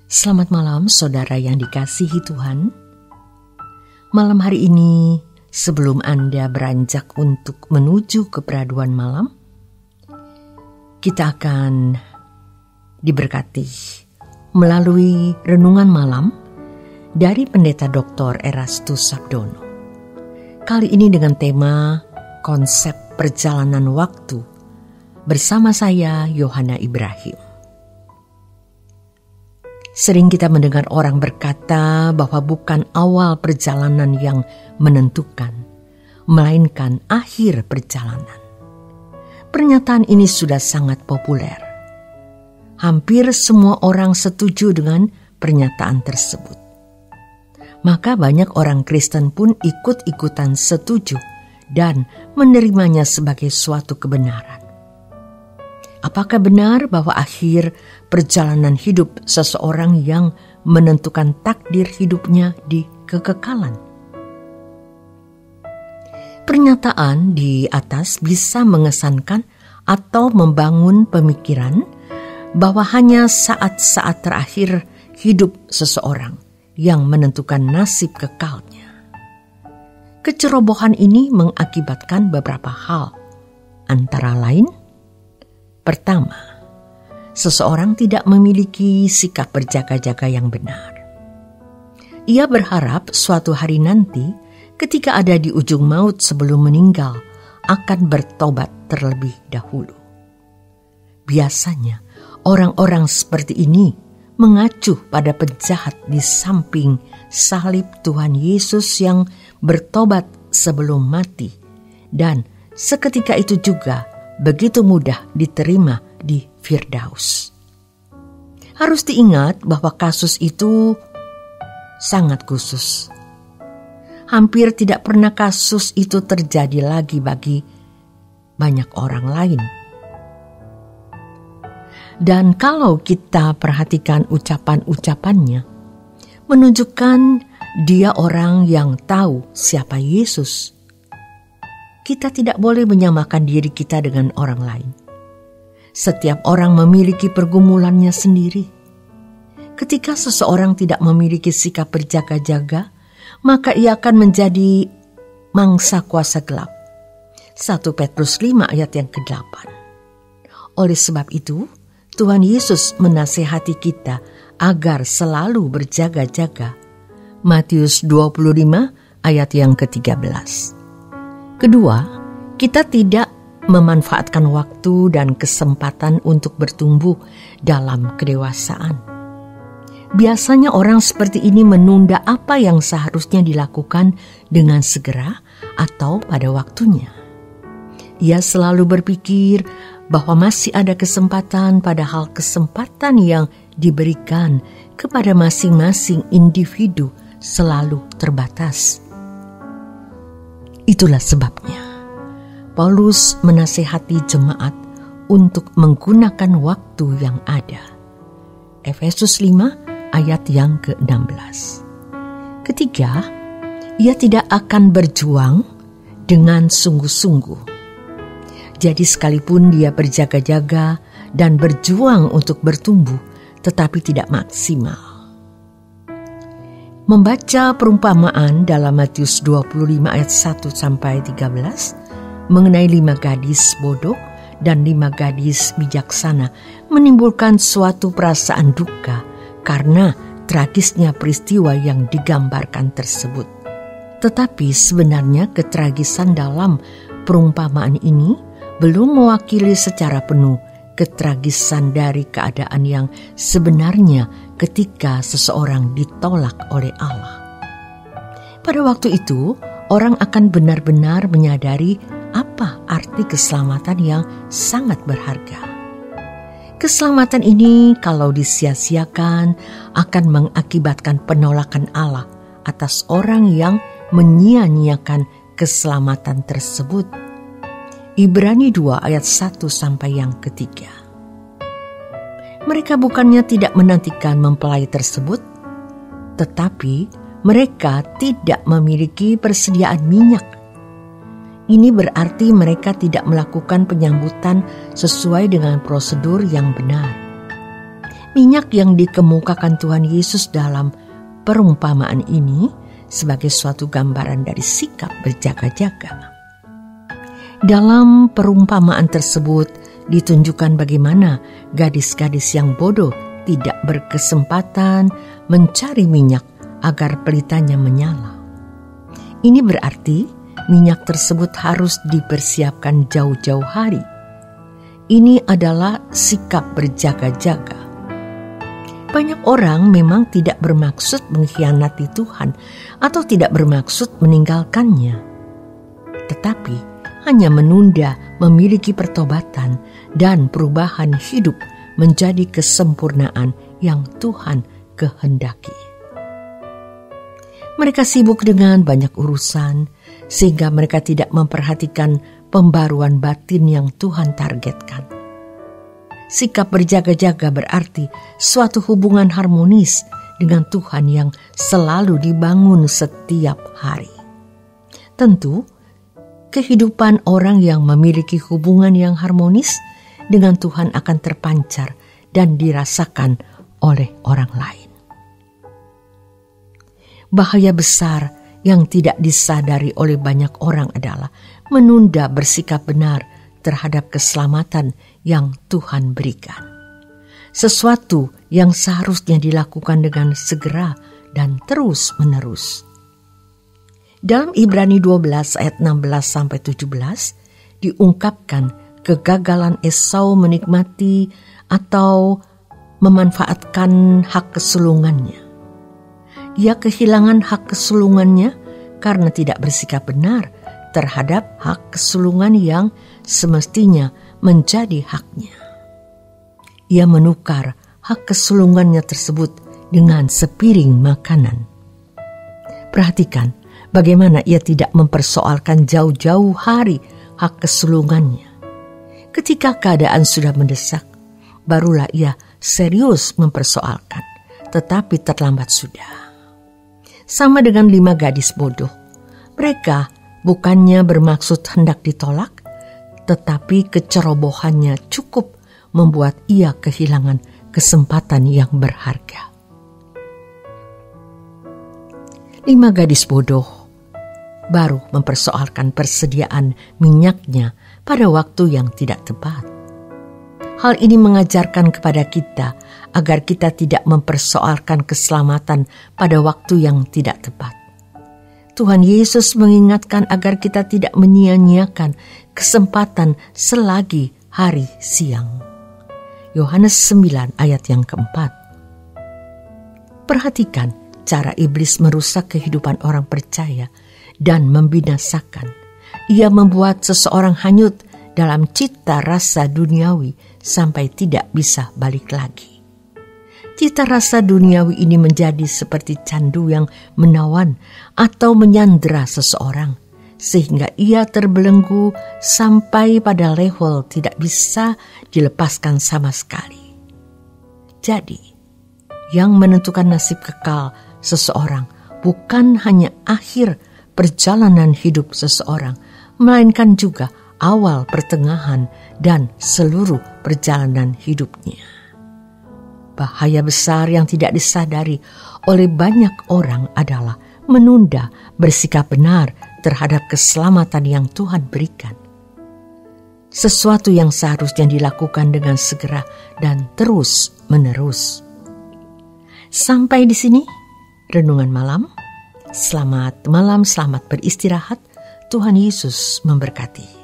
Selamat malam saudara yang dikasihi Tuhan. Malam hari ini sebelum Anda beranjak untuk menuju ke peraduan malam, kita akan diberkati melalui renungan malam dari Pendeta Dr. Erastus Sabdono. Kali ini dengan tema konsep perjalanan waktu bersama saya Yohana Ibrahim. Sering kita mendengar orang berkata bahwa bukan awal perjalanan yang menentukan, melainkan akhir perjalanan. Pernyataan ini sudah sangat populer. Hampir semua orang setuju dengan pernyataan tersebut. Maka banyak orang Kristen pun ikut-ikutan setuju dan menerimanya sebagai suatu kebenaran. Apakah benar bahwa akhir perjalanan hidup seseorang yang menentukan takdir hidupnya di kekekalan? Pernyataan di atas bisa mengesankan atau membangun pemikiran bahwa hanya saat-saat terakhir hidup seseorang yang menentukan nasib kekalnya. Kecerobohan ini mengakibatkan beberapa hal, antara lain: pertama, seseorang tidak memiliki sikap berjaga-jaga yang benar. Ia berharap suatu hari nanti ketika ada di ujung maut sebelum meninggal akan bertobat terlebih dahulu. Biasanya orang-orang seperti ini mengacu pada penjahat di samping salib Tuhan Yesus yang bertobat sebelum mati, dan seketika itu juga begitu mudah diterima di Firdaus. Harus diingat bahwa kasus itu sangat khusus. Hampir tidak pernah kasus itu terjadi lagi bagi banyak orang lain. Dan kalau kita perhatikan ucapan-ucapannya, menunjukkan dia orang yang tahu siapa Yesus. Kita tidak boleh menyamakan diri kita dengan orang lain. Setiap orang memiliki pergumulannya sendiri. Ketika seseorang tidak memiliki sikap berjaga-jaga, maka ia akan menjadi mangsa kuasa gelap. 1 Petrus 5 ayat yang ke-8. Oleh sebab itu, Tuhan Yesus menasihati kita agar selalu berjaga-jaga. Matius 25 ayat yang ke-13. Kedua, kita tidak memanfaatkan waktu dan kesempatan untuk bertumbuh dalam kedewasaan. Biasanya orang seperti ini menunda apa yang seharusnya dilakukan dengan segera atau pada waktunya. Ia selalu berpikir bahwa masih ada kesempatan, padahal kesempatan yang diberikan kepada masing-masing individu selalu terbatas. Itulah sebabnya Paulus menasihati jemaat untuk menggunakan waktu yang ada. Efesus 5 ayat yang ke-16. Ketiga, ia tidak akan berjuang dengan sungguh-sungguh. Jadi sekalipun dia berjaga-jaga dan berjuang untuk bertumbuh, tetapi tidak maksimal. Membaca perumpamaan dalam Matius 25 ayat 1-13 mengenai 5 gadis bodoh dan 5 gadis bijaksana menimbulkan suatu perasaan duka karena tragisnya peristiwa yang digambarkan tersebut. Tetapi sebenarnya ketragisan dalam perumpamaan ini belum mewakili secara penuh ketragisan dari keadaan yang sebenarnya ketika seseorang ditolak oleh Allah. Pada waktu itu, orang akan benar-benar menyadari apa arti keselamatan yang sangat berharga. Keselamatan ini kalau disia-siakan akan mengakibatkan penolakan Allah atas orang yang menyia-nyiakan keselamatan tersebut. Ibrani 2 ayat 1 sampai yang ketiga. Mereka bukannya tidak menantikan mempelai tersebut, tetapi mereka tidak memiliki persediaan minyak. Ini berarti mereka tidak melakukan penyambutan sesuai dengan prosedur yang benar. Minyak yang dikemukakan Tuhan Yesus dalam perumpamaan ini sebagai suatu gambaran dari sikap berjaga-jaga. Dalam perumpamaan tersebut ditunjukkan bagaimana gadis-gadis yang bodoh tidak berkesempatan mencari minyak agar pelitanya menyala. Ini berarti minyak tersebut harus dipersiapkan jauh-jauh hari. Ini adalah sikap berjaga-jaga. Banyak orang memang tidak bermaksud mengkhianati Tuhan atau tidak bermaksud meninggalkannya, tetapi hanya menunda memiliki pertobatan dan perubahan hidup menjadi kesempurnaan yang Tuhan kehendaki. Mereka sibuk dengan banyak urusan sehingga mereka tidak memperhatikan pembaruan batin yang Tuhan targetkan. Sikap berjaga-jaga berarti suatu hubungan harmonis dengan Tuhan yang selalu dibangun setiap hari. Tentu, kehidupan orang yang memiliki hubungan yang harmonis dengan Tuhan akan terpancar dan dirasakan oleh orang lain. Bahaya besar yang tidak disadari oleh banyak orang adalah menunda bersikap benar terhadap keselamatan yang Tuhan berikan. Sesuatu yang seharusnya dilakukan dengan segera dan terus-menerus. Dalam Ibrani 12 ayat 16-17 diungkapkan kegagalan Esau menikmati atau memanfaatkan hak kesulungannya. Ia kehilangan hak kesulungannya karena tidak bersikap benar terhadap hak kesulungan yang semestinya menjadi haknya. Ia menukar hak kesulungannya tersebut dengan sepiring makanan. Perhatikan bagaimana ia tidak mempersoalkan jauh-jauh hari hak kesulungannya. Ketika keadaan sudah mendesak, barulah ia serius mempersoalkan, tetapi terlambat sudah. Sama dengan 5 gadis bodoh, mereka bukannya bermaksud hendak ditolak, tetapi kecerobohannya cukup membuat ia kehilangan kesempatan yang berharga. 5 gadis bodoh baru mempersoalkan persediaan minyaknya pada waktu yang tidak tepat. Hal ini mengajarkan kepada kita agar kita tidak mempersoalkan keselamatan pada waktu yang tidak tepat. Tuhan Yesus mengingatkan agar kita tidak menyia-nyiakan kesempatan selagi hari siang. Yohanes 9 ayat yang keempat. Perhatikan cara iblis merusak kehidupan orang percaya dan membinasakan. Ia membuat seseorang hanyut dalam cita rasa duniawi sampai tidak bisa balik lagi. Cita rasa duniawi ini menjadi seperti candu yang menawan atau menyandera seseorang, sehingga ia terbelenggu sampai pada level tidak bisa dilepaskan sama sekali. Jadi, yang menentukan nasib kekal seseorang bukan hanya akhir perjalanan hidup seseorang, melainkan juga awal, pertengahan, dan seluruh perjalanan hidupnya. Bahaya besar yang tidak disadari oleh banyak orang adalah menunda bersikap benar terhadap keselamatan yang Tuhan berikan. Sesuatu yang seharusnya dilakukan dengan segera dan terus-menerus. Sampai di sini renungan malam. Selamat malam, selamat beristirahat. Tuhan Yesus memberkati.